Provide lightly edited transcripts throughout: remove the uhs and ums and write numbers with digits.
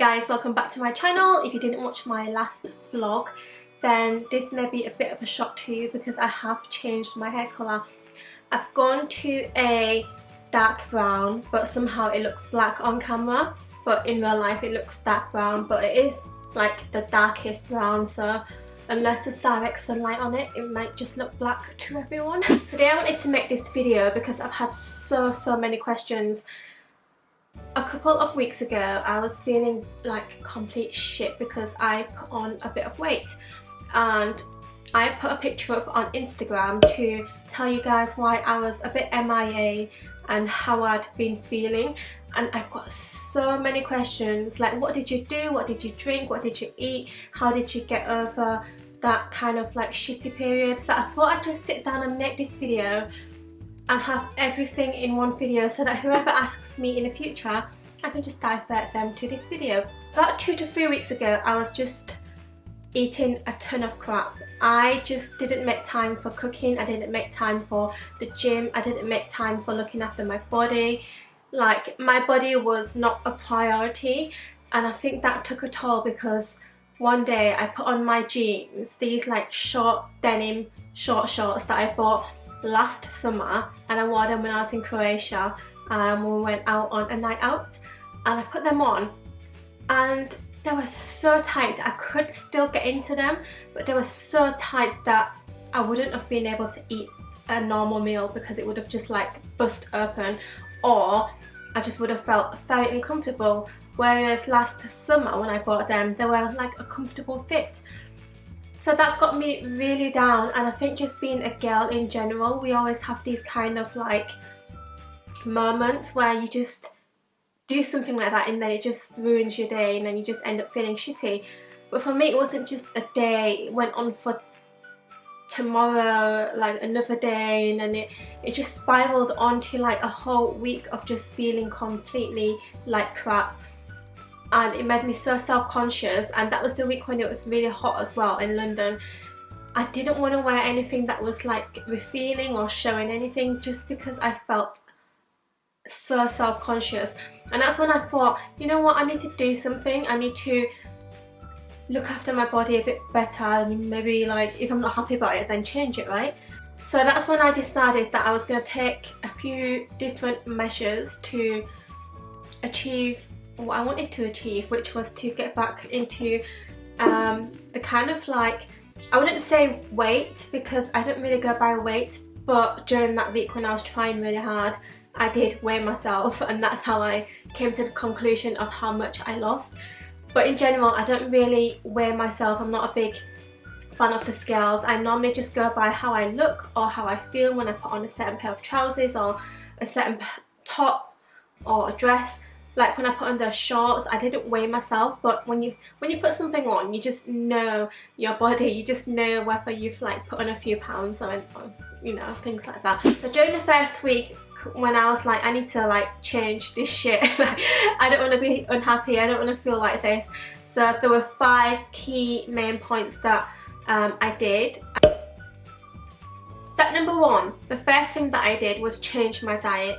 Guys, welcome back to my channel. If you didn't watch my last vlog, then this may be a bit of a shock to you because I have changed my hair colour. I've gone to a dark brown, but somehow it looks black on camera, but in real life it looks dark brown, but it is like the darkest brown, so unless there's direct sunlight on it, it might just look black to everyone. Today I wanted to make this video because I've had so many questions. A couple of weeks ago I was feeling like complete shit because I put on a bit of weight, and I put a picture up on Instagram to tell you guys why I was a bit MIA and how I'd been feeling, and I've got so many questions like, what did you do, what did you drink, what did you eat, how did you get over that kind of like shitty period. So I thought I'd just sit down and make this video and have everything in one video so that whoever asks me in the future, I can just divert them to this video. About 2 to 3 weeks ago I was just eating a ton of crap. I just didn't make time for cooking, I didn't make time for the gym, I didn't make time for looking after my body. Like, my body was not a priority, and I think that took a toll because one day I put on my jeans, these like short denim short shorts that I bought last summer, and I wore them when I was in Croatia when we went out on a night out, and I put them on and they were so tight. I could still get into them, but they were so tight that I wouldn't have been able to eat a normal meal because it would have just like bust open, or I just would have felt very uncomfortable. Whereas last summer when I bought them, they were like a comfortable fit. So that got me really down, and I think just being a girl in general, we always have these kind of like moments where you just do something like that and then it just ruins your day and then you just end up feeling shitty. But for me it wasn't just a day, it went on for tomorrow, like another day, and then it just spiraled onto like a whole week of just feeling completely like crap. And it made me so self-conscious, and that was the week when it was really hot as well in London. I didn't want to wear anything that was like revealing or showing anything just because I felt so self-conscious. And that's when I thought, you know what, I need to do something, I need to look after my body a bit better, and maybe like if I'm not happy about it then change it, right? So that's when I decided that I was going to take a few different measures to achieve what I wanted to achieve, which was to get back into the kind of like, I wouldn't say weight because I don't really go by weight, but during that week when I was trying really hard I did weigh myself, and that's how I came to the conclusion of how much I lost. But in general I don't really weigh myself, I'm not a big fan of the scales. I normally just go by how I look or how I feel when I put on a certain pair of trousers or a certain top or a dress. Like when I put on those shorts, I didn't weigh myself, but when you put something on, you just know your body, you just know whether you've like put on a few pounds or you know, things like that. So during the first week when I was like, I need to like change this shit, like, I don't want to be unhappy, I don't want to feel like this. So there were 5 key main points that I did. Step number 1, the first thing that I did was change my diet.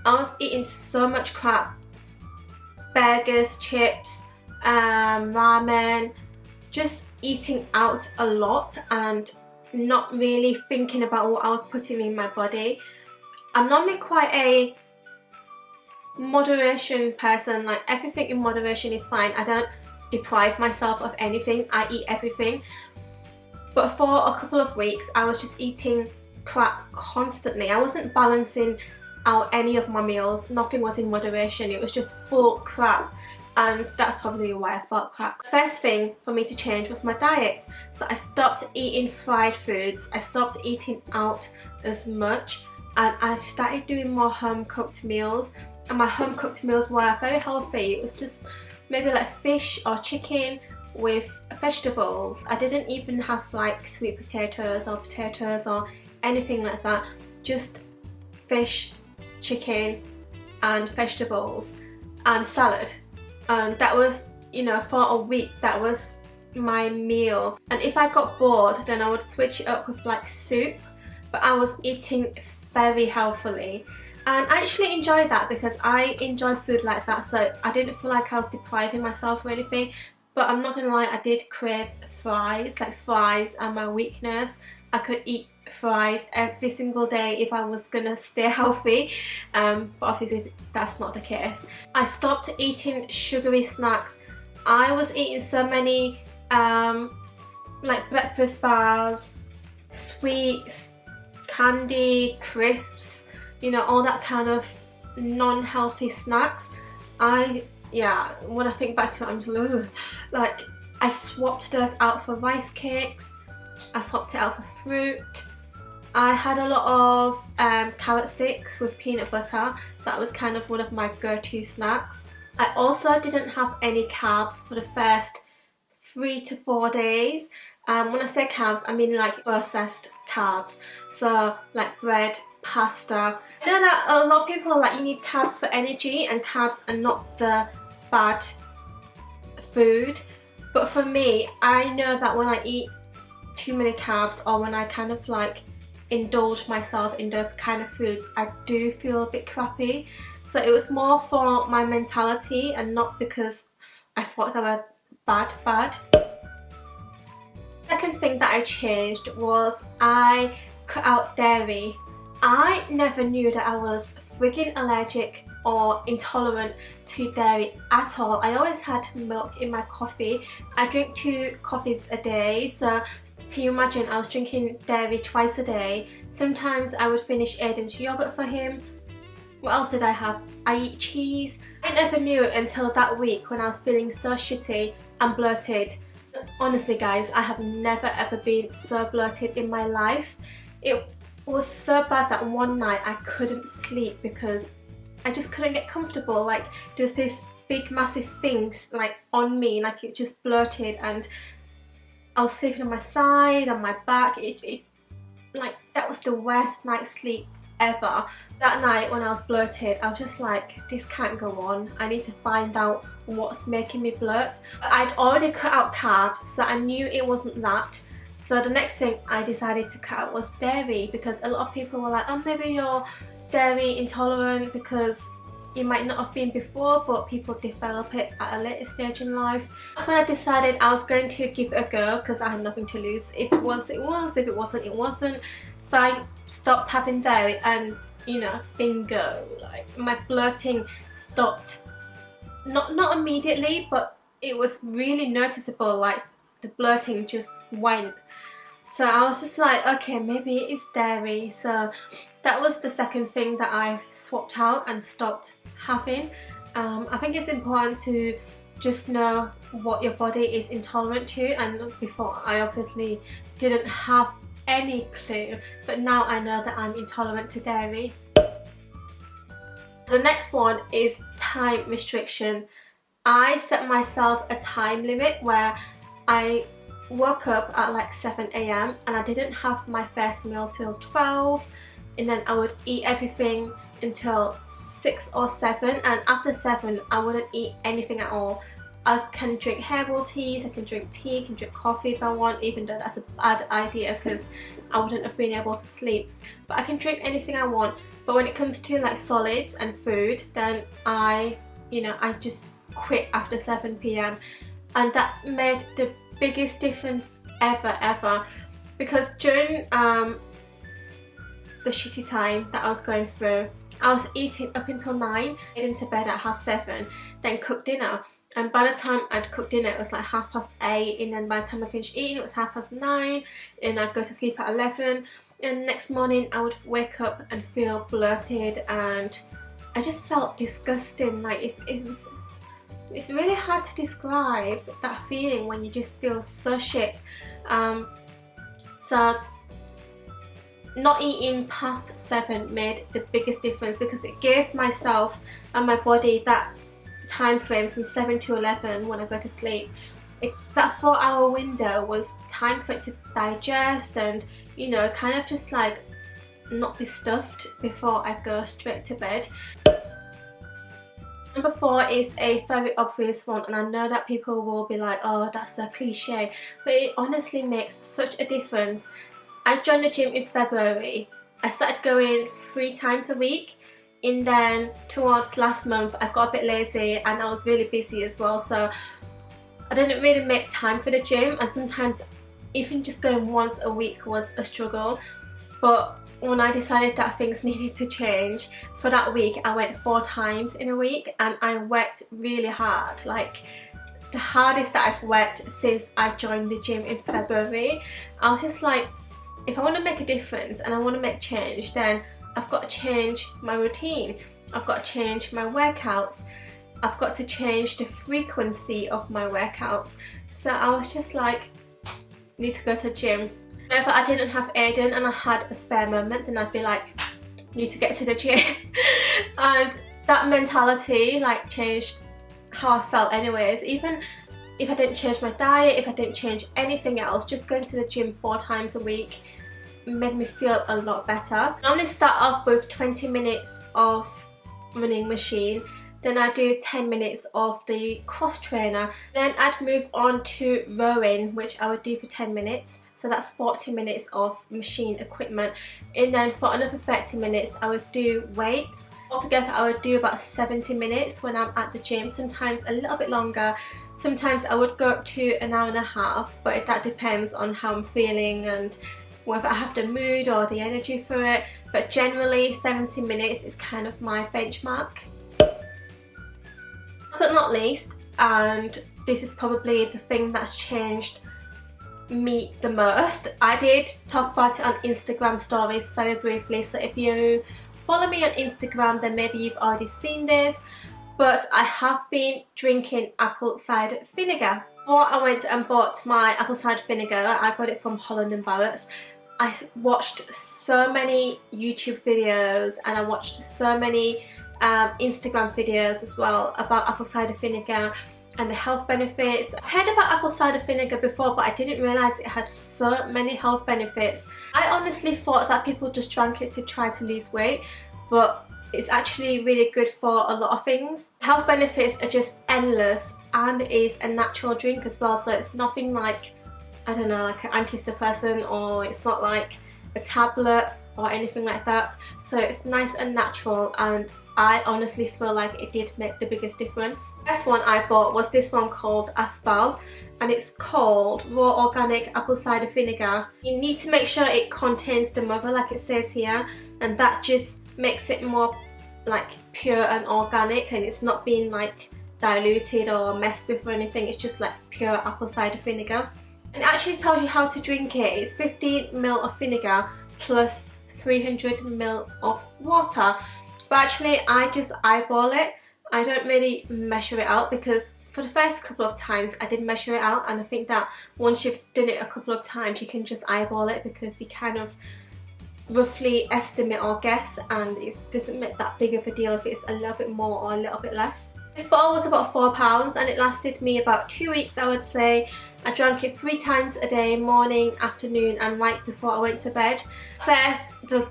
I was eating so much crap. Burgers, chips, ramen, just eating out a lot and not really thinking about what I was putting in my body. I'm normally quite a moderation person, like everything in moderation is fine. I don't deprive myself of anything, I eat everything. But for a couple of weeks I was just eating crap constantly. I wasn't balancing out any of my meals, nothing was in moderation, it was just full crap, and that's probably why I felt crap. First thing for me to change was my diet. So I stopped eating fried foods, I stopped eating out as much, and I started doing more home cooked meals, and my home cooked meals were very healthy. It was just maybe like fish or chicken with vegetables. I didn't even have like sweet potatoes or anything like that, just fish, chicken and vegetables and salad, and that was, you know, for a week that was my meal. And if I got bored then I would switch it up with like soup, but I was eating very healthily. And I actually enjoyed that because I enjoy food like that, so I didn't feel like I was depriving myself or anything. But I'm not gonna lie, I did crave fries. Like, fries are my weakness. I could eat fries every single day if I was gonna stay healthy, but obviously that's not the case. I stopped eating sugary snacks. I was eating so many like breakfast bars, sweets, candy, crisps, you know, all that kind of non-healthy snacks. Yeah, when I think back to it, I'm just like, I swapped those out for rice cakes. I swapped it out for fruit. I had a lot of carrot sticks with peanut butter. That was kind of one of my go-to snacks. I also didn't have any carbs for the first 3 to 4 days. When I say carbs, I mean like processed carbs. So like bread, pasta. I know that a lot of people are like, you need carbs for energy, and carbs are not the bad food. But for me, I know that when I eat too many carbs, or when I kind of like indulge myself in those kind of foods, I do feel a bit crappy. So it was more for my mentality and not because I thought they were bad. Second thing that I changed was I cut out dairy. I never knew that I was frigging allergic or intolerant to dairy at all. I always had milk in my coffee. I drink 2 coffees a day, so can you imagine, I was drinking dairy twice a day. Sometimes I would finish Aiden's yogurt for him. What else did I have? I eat cheese. I never knew until that week when I was feeling so shitty and bloated. Honestly guys, I have never ever been so bloated in my life. It was so bad that one night I couldn't sleep because I just couldn't get comfortable. Like, there's this big massive things like on me, like it just bloated, and I was sleeping on my side, on my back. Like, that was the worst night's sleep ever. That night when I was bloated, I was just like, this can't go on. I need to find out what's making me bloat. I'd already cut out carbs, so I knew it wasn't that. So the next thing I decided to cut out was dairy, because a lot of people were like, oh, maybe you're dairy intolerant because you might not have been before, but people develop it at a later stage in life. That's when I decided I was going to give it a go, because I had nothing to lose. If it was, it was. If it wasn't, it wasn't. So I stopped having dairy, and you know, bingo, like my bloating stopped. Not immediately, but it was really noticeable. Like, the bloating just went. So I was just like, okay, maybe it's dairy. So that was the second thing that I swapped out and stopped having. I think it's important to just know what your body is intolerant to, and before I obviously didn't have any clue, but now I know that I'm intolerant to dairy. The next one is time restriction. I set myself a time limit where I woke up at like 7 AM and I didn't have my first meal till 12, and then I would eat everything until 6 or 7, and after 7 I wouldn't eat anything at all. I can drink herbal teas, I can drink tea, I can drink coffee if I want, even though that's a bad idea because I wouldn't have been able to sleep. But I can drink anything I want. But when it comes to like solids and food, then I just quit after 7 PM, and that made the biggest difference ever, because during the shitty time that I was going through, I was eating up until 9, into bed at 7:30, then cook dinner. And by the time I'd cooked dinner, it was like 8:30, and then by the time I finished eating, it was 9:30, and I'd go to sleep at 11. And next morning, I would wake up and feel bloated, and I just felt disgusting. Like, it's really hard to describe that feeling when you just feel so shit. So not eating past 7 made the biggest difference, because it gave myself and my body that time frame from 7 to 11 when I go to sleep. That 4-hour window was time for it to digest and, you know, kind of just like not be stuffed before I go straight to bed. Number 4 is a very obvious one, and I know that people will be like, oh, that's so cliche, but it honestly makes such a difference. I joined the gym in February. I started going 3 times a week. And then towards last month I got a bit lazy and I was really busy as well, so I didn't really make time for the gym, and sometimes even just going once a week was a struggle. But when I decided that things needed to change, for that week I went 4 times in a week and I worked really hard, like the hardest that I've worked since I joined the gym in February. I was just like, if I want to make a difference and I want to make change, then I've got to change my routine, I've got to change my workouts, I've got to change the frequency of my workouts. So I was just like, need to go to the gym. Whenever I didn't have Aiden and I had a spare moment, then I'd be like, need to get to the gym. And that mentality like changed how I felt anyways. Even if I didn't change my diet, if I didn't change anything else, just going to the gym 4 times a week made me feel a lot better. I normally start off with 20 minutes of running machine, then I do 10 minutes of the cross trainer, then I'd move on to rowing, which I would do for 10 minutes, so that's 40 minutes of machine equipment, and then for another 30 minutes I would do weights. Altogether I would do about 70 minutes when I'm at the gym, sometimes a little bit longer, sometimes I would go up to an hour and a half, but that depends on how I'm feeling and whether I have the mood or the energy for it. But generally 70 minutes is kind of my benchmark. Last but not least, and this is probably the thing that's changed me the most, I did talk about it on Instagram stories very briefly, so if you follow me on Instagram then maybe you've already seen this, but I have been drinking apple cider vinegar. Before I went and bought my apple cider vinegar, I got it from Holland & Barrett's. I watched so many YouTube videos and I watched so many Instagram videos as well about apple cider vinegar and the health benefits. I've heard about apple cider vinegar before, but I didn't realise it had so many health benefits. I honestly thought that people just drank it to try to lose weight, but it's actually really good for a lot of things. Health benefits are just endless, and it is a natural drink as well, so it's nothing like, I don't know, like an antidepressant, or it's not like a tablet or anything like that. So it's nice and natural, and I honestly feel like it did make the biggest difference. The first one I bought was this one called Aspal, and it's called Raw Organic Apple Cider Vinegar. You need to make sure it contains the mother like it says here, and that just makes it more like pure and organic, and it's not being like diluted or messed with or anything. It's just like pure apple cider vinegar. It actually tells you how to drink it. It's 15 ml of vinegar plus 300 ml of water. But actually I just eyeball it. I don't really measure it out, because for the first couple of times I did measure it out, and I think that once you've done it a couple of times you can just eyeball it, because you kind of roughly estimate or guess, and it doesn't make that big of a deal if it's a little bit more or a little bit less. This bottle was about £4 and it lasted me about 2 weeks, I would say. I drank it 3 times a day, morning, afternoon and right before I went to bed. First, the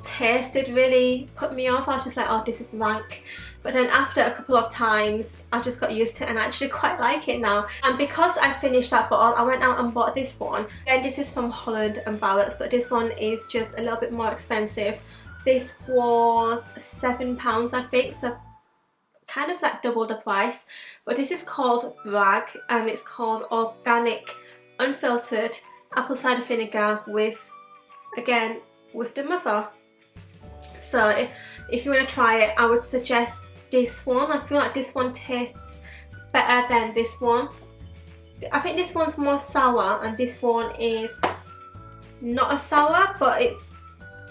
taste did really put me off. I was just like, oh, this is rank. But then after a couple of times, I just got used to it and I actually quite like it now. And because I finished that bottle, I went out and bought this one. Again, this is from Holland & Barrett's, but this one is just a little bit more expensive. This was £7, I think, so kind of like double the price. But this is called Bragg, and it's called Organic Unfiltered Apple Cider Vinegar with, again, with the mother. So if you want to try it, I would suggest this one. I feel like this one tastes better than this one. I think this one's more sour and this one is not as sour, but it's,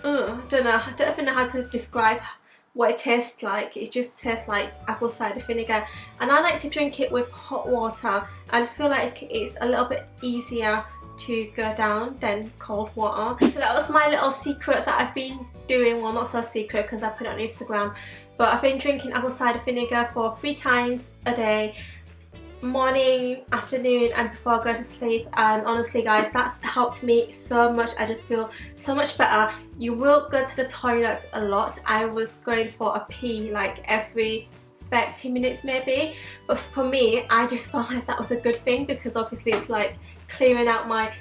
I don't know, I don't even know how to describe what it tastes like. It just tastes like apple cider vinegar, and I like to drink it with hot water. I just feel like it's a little bit easier to go down than cold water. So that was my little secret that I've been doing. Well, not so secret because I put it on Instagram, but I've been drinking apple cider vinegar for 3 times a day, morning, afternoon and before I go to sleep. And honestly guys, that's helped me so much. I just feel so much better. You will go to the toilet a lot. I was going for a pee like every 30 minutes maybe, but for me I just felt like that was a good thing, because obviously it's like clearing out my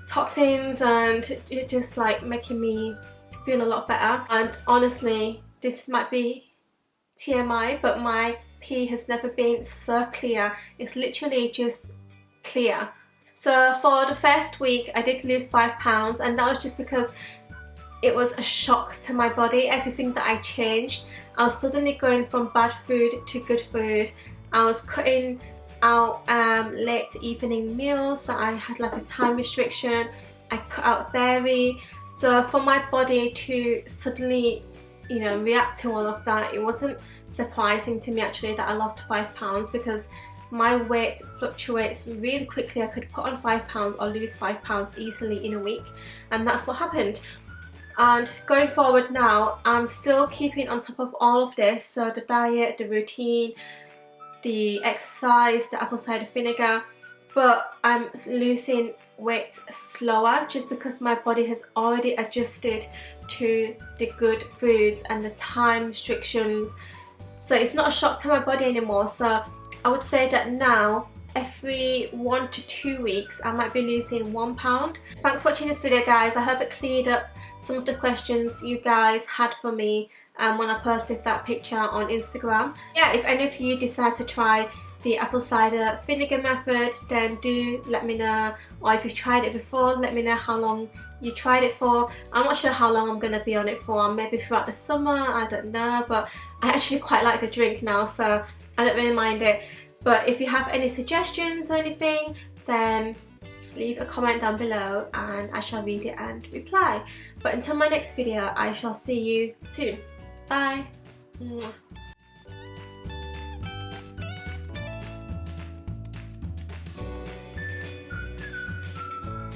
toxins and it just like making me feel a lot better. And honestly, this might be TMI, but my pee has never been so clear. It's literally just clear. So for the first week I did lose 5 pounds, and that was just because it was a shock to my body, everything that I changed. I was suddenly going from bad food to good food. I was cutting out late evening meals, so I had like a time restriction. I cut out dairy. So for my body to suddenly, you know, react to all of that, it wasn't surprising to me actually that I lost 5 pounds, because my weight fluctuates really quickly. I could put on 5 pounds or lose 5 pounds easily in a week, and that's what happened. And going forward now, I'm still keeping on top of all of this, so the diet, the routine, the exercise, the apple cider vinegar, but I'm losing weight slower just because my body has already adjusted to the good foods and the time restrictions. So it's not a shock to my body anymore. So I would say that now every 1 to 2 weeks I might be losing 1 pound. Thanks for watching this video, guys. I hope it cleared up some of the questions you guys had for me when I posted that picture on Instagram. Yeah, if any of you decide to try the apple cider vinegar method, then do let me know. Or if you've tried it before, let me know how long you tried it for. I'm not sure how long I'm going to be on it for, maybe throughout the summer, I don't know, but I actually quite like the drink now, so I don't really mind it. But if you have any suggestions or anything, then leave a comment down below and I shall read it and reply. But until my next video, I shall see you soon. Bye.